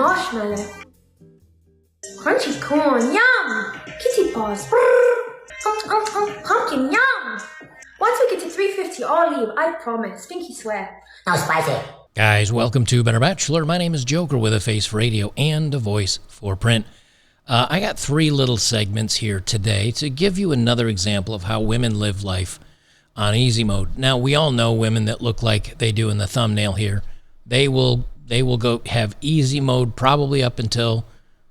marshmallow. Crunchy corn, yum! Kitty paws, brrr. Pumpkin, yum! Once we get to 350, I'll leave, I promise. Stinky swear. No spicy. Guys, welcome to Bachelor. My name is Joker with a face for radio and a voice for print. I got 3 little segments here today to give you another example of how women live life on easy mode. Now, we all know women that look like they do in the thumbnail here. They will go have easy mode probably up until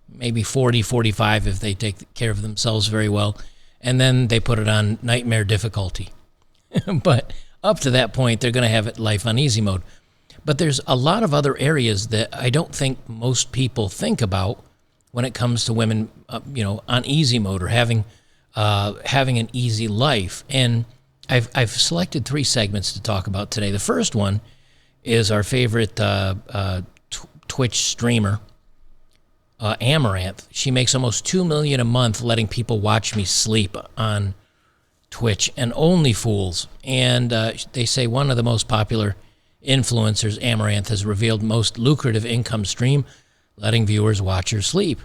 maybe 40, 45 if they take care of themselves very well. And then they put it on nightmare difficulty. But up to that point, they're going to have it life on easy mode. But there's a lot of other areas that I don't think most people think about when it comes to women, on easy mode or having an easy life. And I've selected 3 segments to talk about today. The first one is our favorite Twitch streamer, Amaranth. She makes almost $2 million a month letting people watch me sleep on Twitch and Only Fools. And they say one of the most popular influencers, Amaranth, has revealed most lucrative income stream, letting viewers watch her sleep.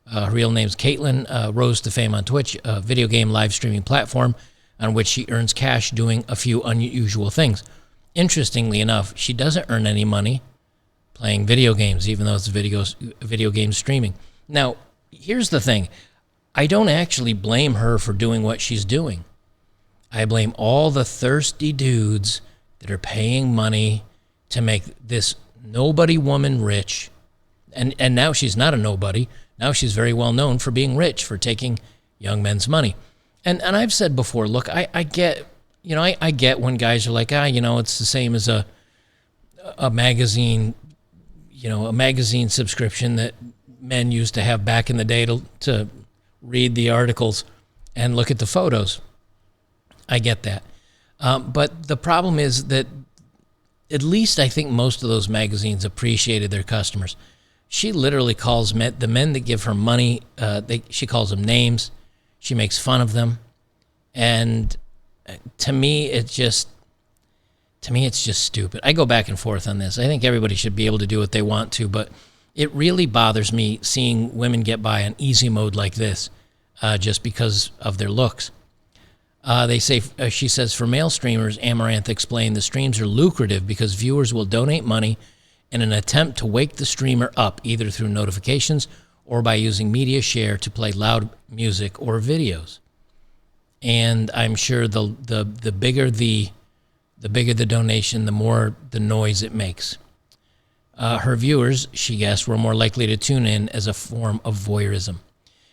Her real name's Caitlin, rose to fame on Twitch, a video game live streaming platform on which she earns cash doing a few unusual things. Interestingly enough, she doesn't earn any money playing video games, even though it's video game streaming. Now, here's the thing. I don't actually blame her for doing what she's doing. I blame all the thirsty dudes that are paying money to make this nobody woman rich. And now she's not a nobody. Now she's very well known for being rich, for taking young men's money. And I've said before, look, I get, I get when guys are like, it's the same as a magazine, a magazine subscription that men used to have back in the day to read the articles and look at the photos. I get that. But the problem is that at least I think most of those magazines appreciated their customers. She literally calls the men that give her money, she calls them names. She makes fun of them. And to me, it's just stupid. I go back and forth on this. I think everybody should be able to do what they want to, but it really bothers me seeing women get by on easy mode like this just because of their looks. She says, for male streamers, Amaranth explained, the streams are lucrative because viewers will donate money in an attempt to wake the streamer up, either through notifications or by using media share to play loud music or videos. And I'm sure the bigger the donation, the more the noise it makes. Her viewers, she guessed, were more likely to tune in as a form of voyeurism.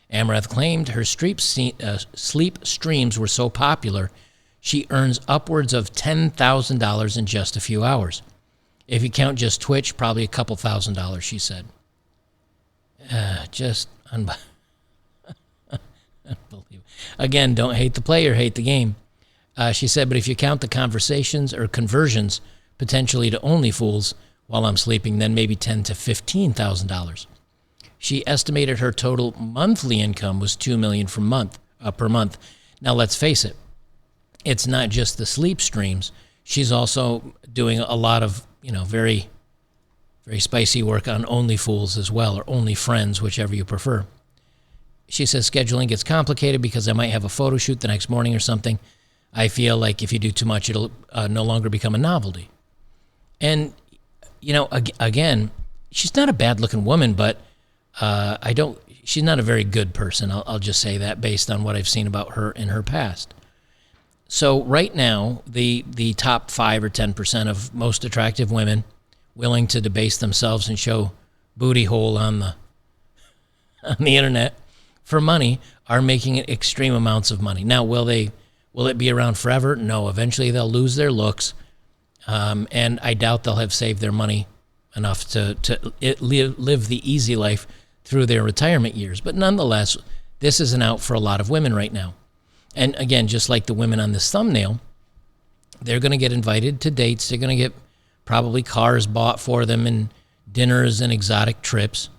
Amaranth claimed her sleep streams were so popular, she earns upwards of $10,000 in just a few hours. If you count just Twitch, probably a couple $1,000s, she said. Just unbelievable. Again, don't hate the player, hate the game. She said, but if you count the conversations or conversions potentially to Only Fools while I'm sleeping, then maybe $10,000 to $15,000. She estimated her total monthly income was $2 million per month. Now, let's face it. It's not just the sleep streams. She's also doing a lot of, very, very spicy work on Only Fools as well, or Only Friends, whichever you prefer. She says scheduling gets complicated because I might have a photo shoot the next morning or something. I feel like if you do too much, it'll no longer become a novelty. And, again, she's not a bad-looking woman, but she's not a very good person. I'll just say that based on what I've seen about her in her past. So right now, the top 5 or 10% of most attractive women willing to debase themselves and show booty hole on the internet for money are making extreme amounts of money. Now, will it be around forever? No. Eventually, they'll lose their looks, and I doubt they'll have saved their money enough to live the easy life through their retirement years. But nonetheless, this is an out for a lot of women right now. And again, just like the women on this thumbnail, they're going to get invited to dates. They're going to get probably cars bought for them and dinners and exotic trips.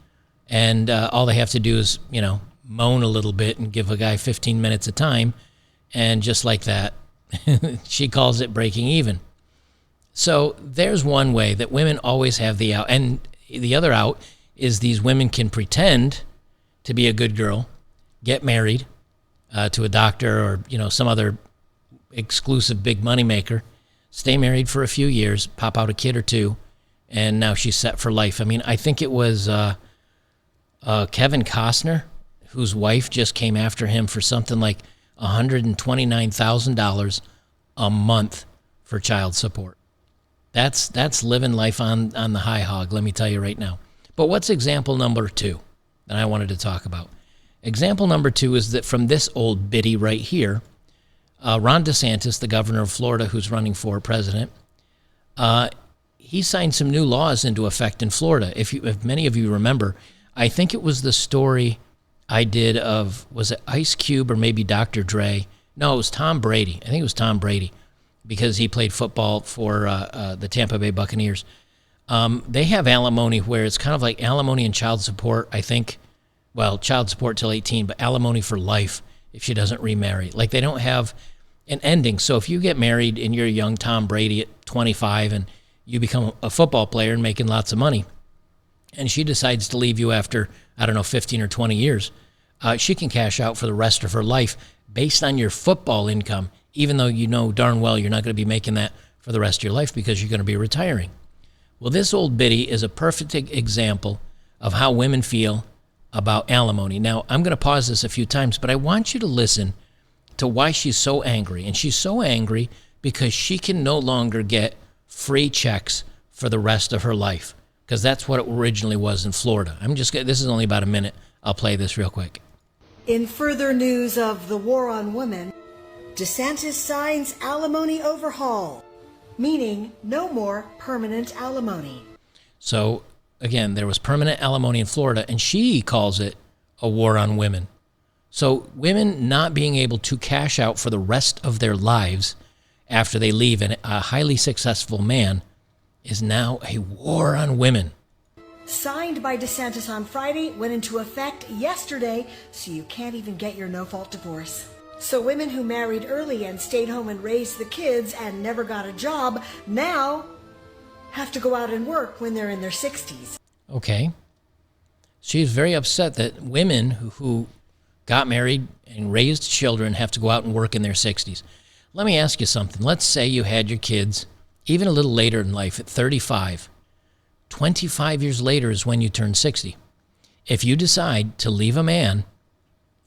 And all they have to do is, moan a little bit and give a guy 15 minutes of time. And just like that, she calls it breaking even. So there's one way that women always have the out. And the other out is these women can pretend to be a good girl, get married to a doctor or, some other exclusive big money maker, stay married for a few years, pop out a kid or two, and now she's set for life. I mean, I think it was Kevin Costner, whose wife just came after him for something like $129,000 a month for child support. That's living life on the high hog, let me tell you right now. But what's example number 2 that I wanted to talk about? Example number 2 is that from this old biddy right here, Ron DeSantis, the governor of Florida who's running for president, he signed some new laws into effect in Florida. If many of you remember, I think it was the story I did of, was it Ice Cube or maybe Dr. Dre? No, it was Tom Brady. I think it was Tom Brady because he played football for the Tampa Bay Buccaneers. They have alimony where it's kind of like alimony and child support, I think. Well, child support till 18, but alimony for life if she doesn't remarry. Like they don't have an ending. So if you get married and you're a young Tom Brady at 25 and you become a football player and making lots of money, and she decides to leave you after, 15 or 20 years, she can cash out for the rest of her life based on your football income, even though you know darn well you're not going to be making that for the rest of your life because you're going to be retiring. Well, this old biddy is a perfect example of how women feel about alimony. Now, I'm going to pause this a few times, but I want you to listen to why she's so angry. And she's so angry because she can no longer get free checks for the rest of her life, because that's what it originally was in Florida. This is only about a minute. I'll play this real quick. In further news of the war on women, DeSantis signs alimony overhaul, meaning no more permanent alimony. So, again, there was permanent alimony in Florida, and she calls it a war on women. So women not being able to cash out for the rest of their lives after they leave a highly successful man is now a war on women. Signed by DeSantis on Friday, went into effect yesterday, so you can't even get your no-fault divorce. So women who married early and stayed home and raised the kids and never got a job now have to go out and work when they're in their 60s. Okay. She's very upset that women who got married and raised children have to go out and work in their 60s. Let me ask you something. Let's say you had your kids even a little later in life at 35. 25 years later is when you turn 60. If you decide to leave a man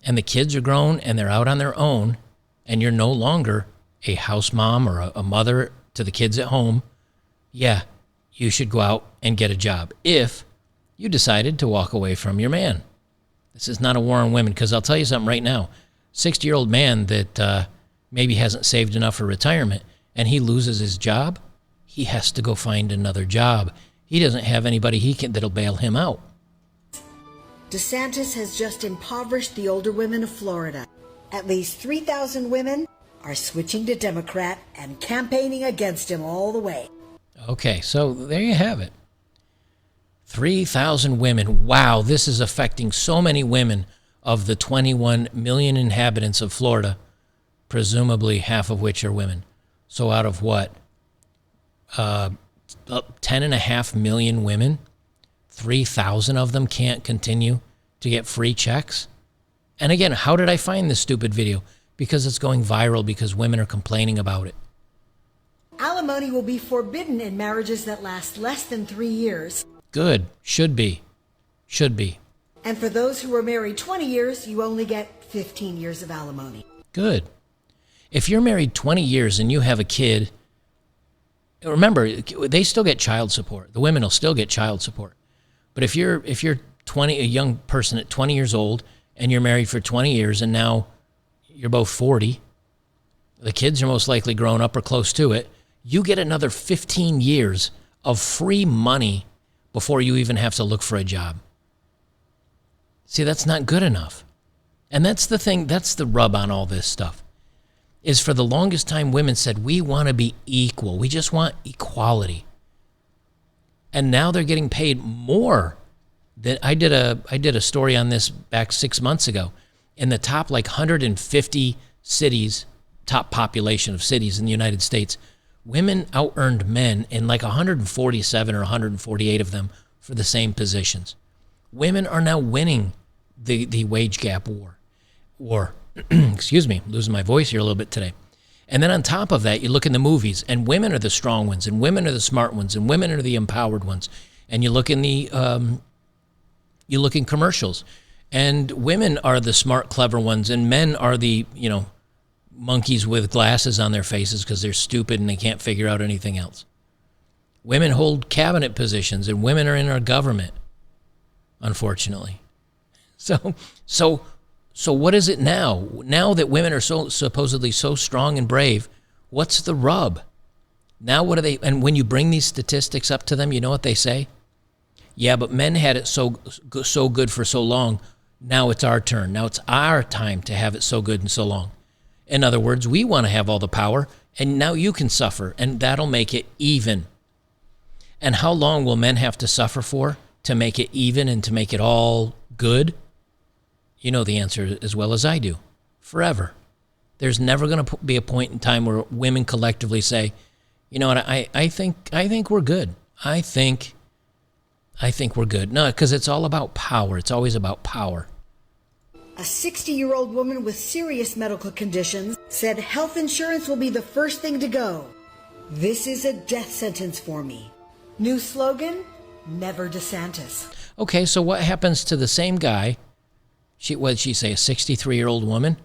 and the kids are grown and they're out on their own and you're no longer a house mom or a mother to the kids at home, yeah, you should go out and get a job if you decided to walk away from your man. This is not a war on women, because I'll tell you something right now. 60-year-old man that maybe hasn't saved enough for retirement and he loses his job, he has to go find another job. He doesn't have anybody that'll bail him out. DeSantis has just impoverished the older women of Florida. At least 3,000 women are switching to Democrat and campaigning against him all the way. Okay, so there you have it. 3,000 women. Wow, this is affecting so many women of the 21 million inhabitants of Florida, presumably half of which are women. So out of what? 10.5 million women, 3,000 of them can't continue to get free checks. And again, how did I find this stupid video? Because it's going viral because women are complaining about it. Alimony will be forbidden in marriages that last less than 3 years. Good. Should be. Should be. And for those who were married 20 years, you only get 15 years of alimony. Good. If you're married 20 years and you have a kid, remember, they still get child support. The women will still get child support. But if you're a young person at 20 years old and you're married for 20 years and now you're both 40, the kids are most likely grown up or close to it, you get another 15 years of free money before you even have to look for a job. See, that's not good enough. And that's the thing, that's the rub on all this stuff, is for the longest time women said, we want to be equal. We just want equality. And now they're getting paid more. I did a story on this back 6 months ago. In the top 150 cities, top population of cities in the United States, women out-earned men in 147 or 148 of them for the same positions. Women are now winning the wage gap war. Excuse me, losing my voice here a little bit today. And then on top of that, you look in the movies, and women are the strong ones, and women are the smart ones, and women are the empowered ones. And you look in commercials, and women are the smart, clever ones, and men are the, monkeys with glasses on their faces because they're stupid and they can't figure out anything else. Women hold cabinet positions, and women are in our government, unfortunately. So what is it now? Now that women are so supposedly so strong and brave, what's the rub? Now what are they? And when you bring these statistics up to them, you know what they say? Yeah, but men had it so good for so long. Now it's our turn. Now it's our time to have it so good and so long. In other words, we want to have all the power, and now you can suffer, and that'll make it even. And how long will men have to suffer for to make it even and to make it all good? You know the answer as well as I do. Forever. There's never going to be a point in time where women collectively say, you know what, I think we're good. I think we're good. No, because it's all about power. It's always about power. A 60-year-old woman with serious medical conditions said health insurance will be the first thing to go. This is a death sentence for me. New slogan, never DeSantis. Okay, so what happens to the same guy? What did she say, a 63-year-old woman?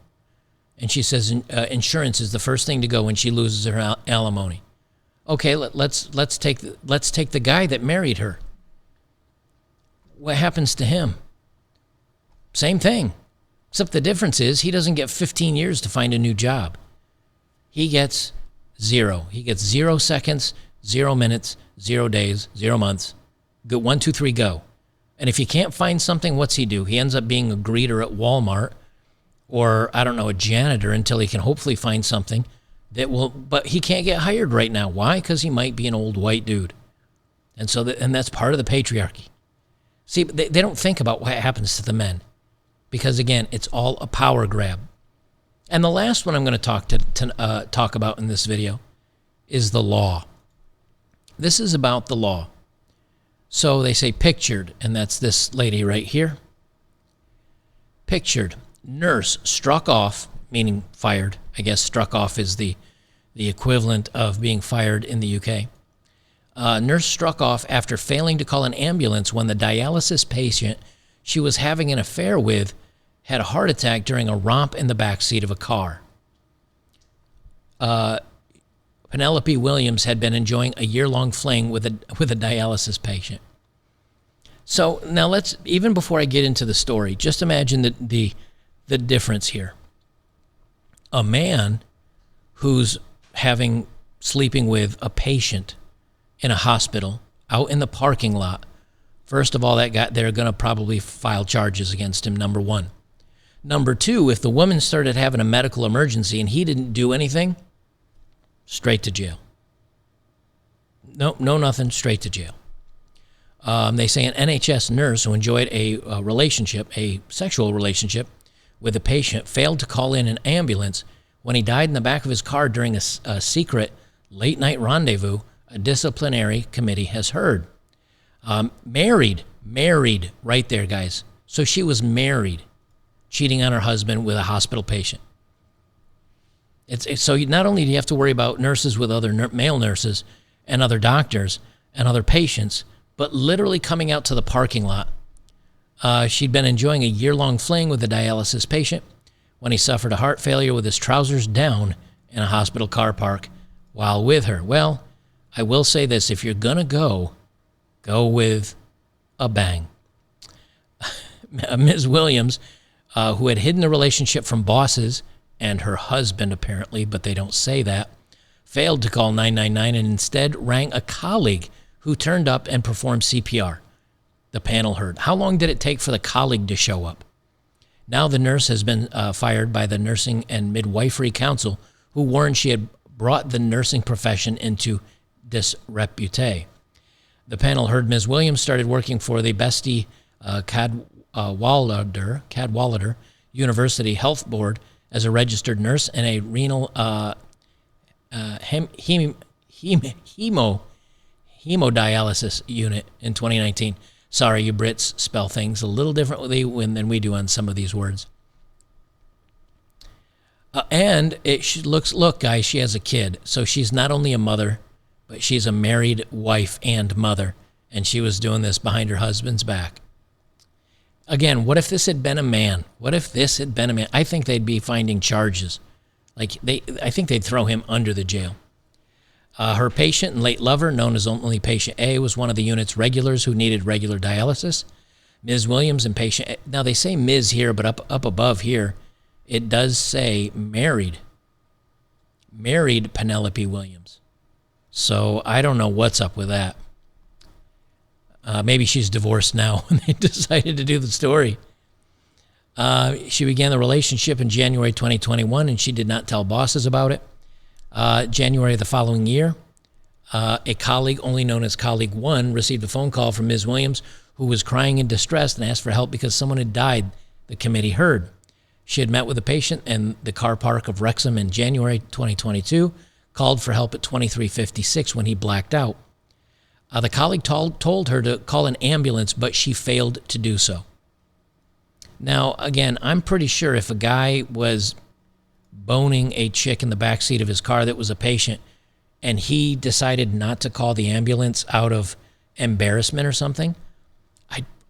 And she says insurance is the first thing to go when she loses her alimony. Okay, let's take the guy that married her. What happens to him? Same thing. Except the difference is he doesn't get 15 years to find a new job. He gets 0. He gets 0 seconds, 0 minutes, 0 days, 0 months. Go 1, 2, 3, go. And if he can't find something, what's he do? He ends up being a greeter at Walmart or, I don't know, a janitor until he can hopefully find something that will, but he can't get hired right now. Why? Because he might be an old white dude. And so, and that's part of the patriarchy. See, they don't think about what happens to the men because, again, it's all a power grab. And the last one I'm going to talk about in this video is the law. This is about the law. So they say pictured, and that's this lady right here. Pictured, nurse struck off, meaning fired. I guess struck off is the equivalent of being fired in the UK. Nurse struck off after failing to call an ambulance when the dialysis patient she was having an affair with had a heart attack during a romp in the backseat of a car. Penelope Williams had been enjoying a year-long fling with a dialysis patient. So now let's, even before I get into the story, just imagine the difference here. A man who's sleeping with a patient in a hospital out in the parking lot. First of all, they're going to probably file charges against him, number one. Number two, if the woman started having a medical emergency and he didn't do anything, straight to jail. No, nothing, straight to jail. They say an NHS nurse who enjoyed a sexual relationship with a patient failed to call in an ambulance when he died in the back of his car during a secret late-night rendezvous, a disciplinary committee has heard. Married right there, guys. So she was married, cheating on her husband with a hospital patient. So not only do you have to worry about nurses with other male nurses and other doctors and other patients, but literally coming out to the parking lot. She'd been enjoying a year-long fling with a dialysis patient when he suffered a heart failure with his trousers down in a hospital car park while with her. Well, I will say this, if you're going to go with a bang. Ms. Williams, who had hidden the relationship from bosses and her husband apparently, but they don't say that, failed to call 999 and instead rang a colleague who turned up and performed CPR. The panel heard. How long did it take for the colleague to show up? Now the nurse has been fired by the Nursing and Midwifery Council, who warned she had brought the nursing profession into disrepute. The panel heard Ms. Williams started working for the Bestie Cadwallader University Health Board as a registered nurse and a renal hemodialysis unit in 2019. Sorry, you Brits spell things a little differently than we do on some of these words. And look, guys, she has a kid. So she's not only a mother, but she's a married wife and mother. And she was doing this behind her husband's back. Again, what if this had been a man? I think they'd be finding charges. I think they'd throw him under the jail. Her patient and late lover, known as only Patient A, was one of the unit's regulars who needed regular dialysis. Ms. Williams and Patient A, now they say Ms. here, but up above here, it does say married Penelope Williams. So I don't know what's up with that. Maybe she's divorced now when they decided to do the story. She began the relationship in January 2021, and she did not tell bosses about it. January of the following year, a colleague, only known as Colleague 1, received a phone call from Ms. Williams, who was crying in distress and asked for help because someone had died, the committee heard. She had met with a patient in the car park of Wrexham in January 2022, called for help at 23:56 when he blacked out. The colleague told her to call an ambulance, but she failed to do so. Now, again, I'm pretty sure if a guy was boning a chick in the backseat of his car that was a patient and he decided not to call the ambulance out of embarrassment or something,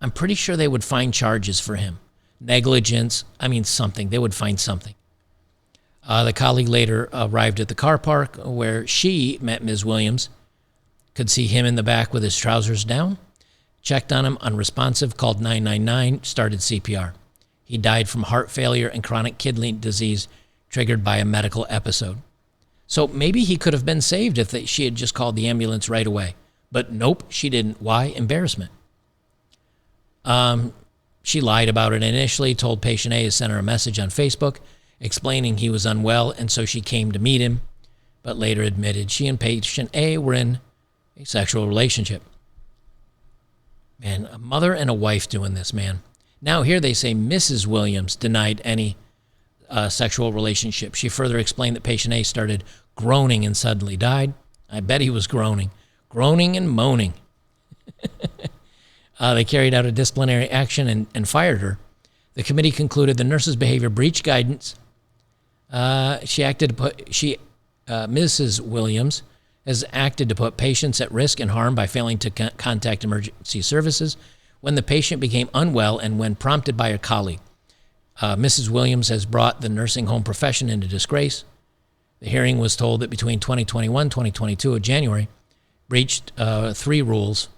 I'm pretty sure they would find charges for him. Negligence, something. They would find something. The colleague later arrived at the car park where she met Ms. Williams, could see him in the back with his trousers down, checked on him, unresponsive, called 999, started CPR. He died from heart failure and chronic kidney disease triggered by a medical episode. So maybe he could have been saved if she had just called the ambulance right away. But nope, she didn't. Why? Embarrassment. She lied about it initially, told patient A to send her a message on Facebook explaining he was unwell, and so she came to meet him, but later admitted she and patient A were in a sexual relationship. Man, a mother and a wife doing this, man. Now here they say Mrs. Williams denied any sexual relationship. She further explained that patient A started groaning and suddenly died. I bet he was groaning and moaning. They carried out a disciplinary action and fired her. The committee concluded the nurse's behavior breached guidance. Mrs. Williams has acted to put patients at risk and harm by failing to contact emergency services when the patient became unwell and when prompted by a colleague. Mrs. Williams has brought the nursing home profession into disgrace. The hearing was told that between 2021 and 2022 of January, breached 3 rules.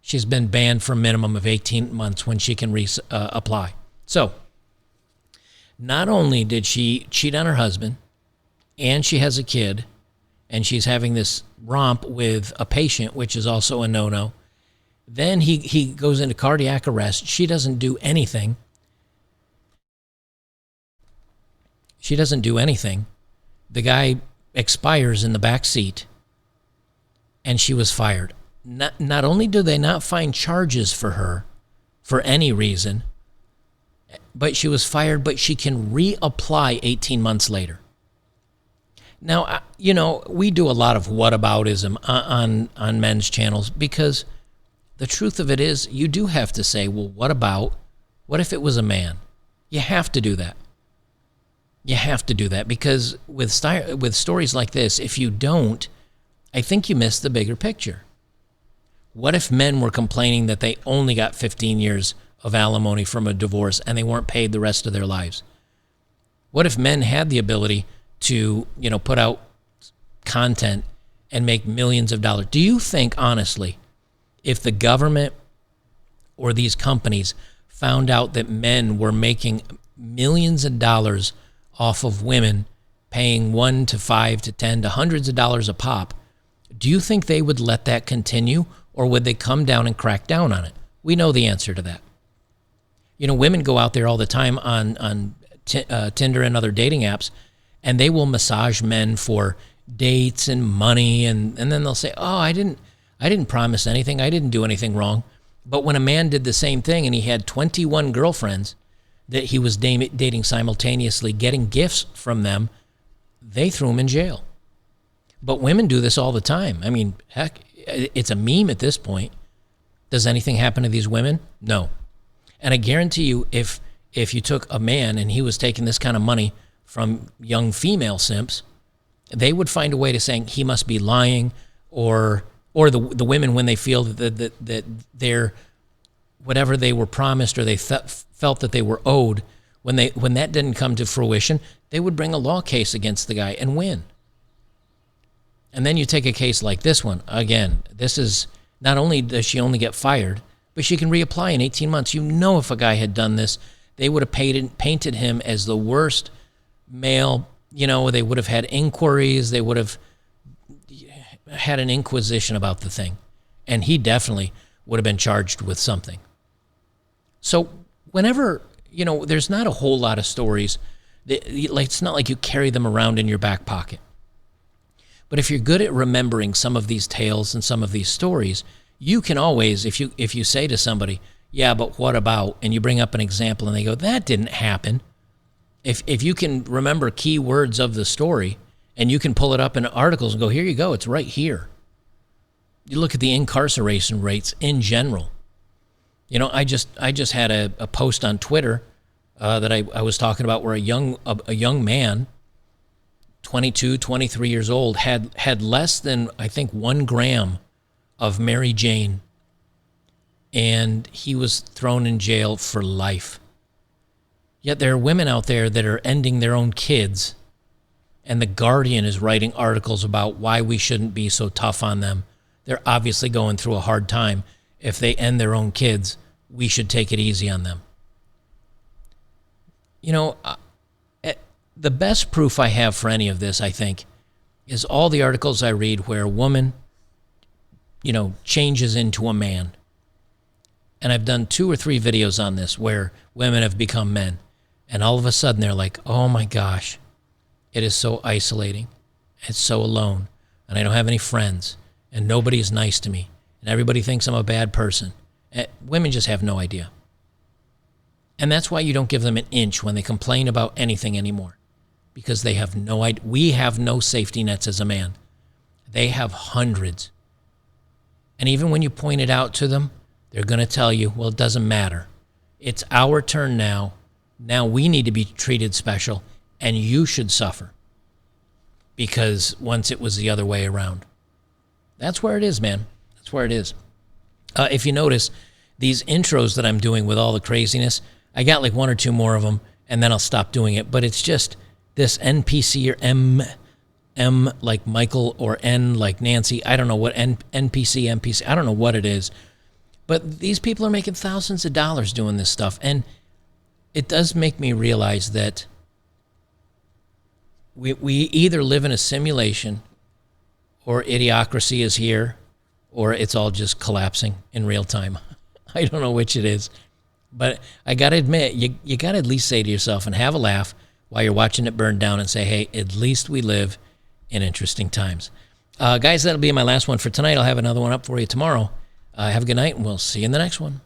She's been banned for a minimum of 18 months when she can apply. So, not only did she cheat on her husband, and she has a kid, and she's having this romp with a patient, which is also a no-no, then he goes into cardiac arrest. She doesn't do anything. The guy expires in the back seat, and she was fired. Not only do they not find charges for her for any reason, but she was fired, but she can reapply 18 months later. Now, we do a lot of whataboutism on men's channels because the truth of it is you do have to say, well, what if it was a man? You have to do that. You have to do that because with stories like this, if you don't, I think you miss the bigger picture. What if men were complaining that they only got 15 years of alimony from a divorce and they weren't paid the rest of their lives? What if men had the ability to, put out content and make millions of dollars? Do you think, honestly, if the government or these companies found out that men were making millions of dollars off of women paying $1 to $5 to $10 to hundreds of dollars a pop, do you think they would let that continue, or would they come down and crack down on it? We know the answer to that. Women go out there all the time on Tinder and other dating apps, and they will massage men for dates and money, and then they'll say, oh, I didn't promise anything. I didn't do anything wrong. But when a man did the same thing and he had 21 girlfriends that he was dating simultaneously, getting gifts from them, they threw him in jail. But women do this all the time. Heck, it's a meme at this point. Does anything happen to these women? No. And I guarantee you, if you took a man and he was taking this kind of money from young female simps, they would find a way to saying he must be lying, or the women, when they feel that they're whatever they were promised or they felt that they were owed, when that didn't come to fruition, they would bring a law case against the guy and win. And then you take a case like this one. Again, this is not only does she only get fired, but she can reapply in 18 months. You know, if a guy had done this, they would have painted him as the worst male. You know, they would have had inquiries. They would have had an inquisition about the thing. And he definitely would have been charged with something. So whenever, you know, there's not a whole lot of stories. It's not like you carry them around in your back pocket. But if you're good at remembering some of these tales and some of these stories, you can always, if you say to somebody, yeah, but what about, and you bring up an example and they go, that didn't happen. If you can remember key words of the story and you can pull it up in articles and go, here you go, it's right here. You look at the incarceration rates in general. You know, I just had a post on Twitter that I was talking about where a young man, 22, 23 years old, had less than, I think, 1 gram of Mary Jane, and he was thrown in jail for life. Yet there are women out there that are ending their own kids, and the Guardian is writing articles about why we shouldn't be so tough on them. They're obviously going through a hard time. If they end their own kids, we should take it easy on them. You know, the best proof I have for any of this, I think, is all the articles I read where a woman, you know, changes into a man. And I've done 2 or 3 videos on this where women have become men. And all of a sudden they're like, oh my gosh, it is so isolating. It's so alone. And I don't have any friends. And nobody is nice to me. And everybody thinks I'm a bad person. And women just have no idea. And that's why you don't give them an inch when they complain about anything anymore. Because they have no idea. We have no safety nets as a man. They have hundreds. And even when you point it out to them, they're going to tell you, well, it doesn't matter. It's our turn now. Now we need to be treated special, and you should suffer. Because once it was the other way around. That's where it is, man. That's where it is. If you notice, these intros that I'm doing with all the craziness, I got like 1 or 2 more of them, and then I'll stop doing it. But it's just this NPC or M like Michael, or N like Nancy. I don't know what NPC. I don't know what it is. But these people are making thousands of dollars doing this stuff. And it does make me realize that we either live in a simulation, or idiocracy is here, or it's all just collapsing in real time. I don't know which it is. But I got to admit, you got to at least say to yourself and have a laugh while you're watching it burn down and say, hey, at least we live in interesting times. Guys, that'll be my last one for tonight. I'll have another one up for you tomorrow. Have a good night, and we'll see you in the next one.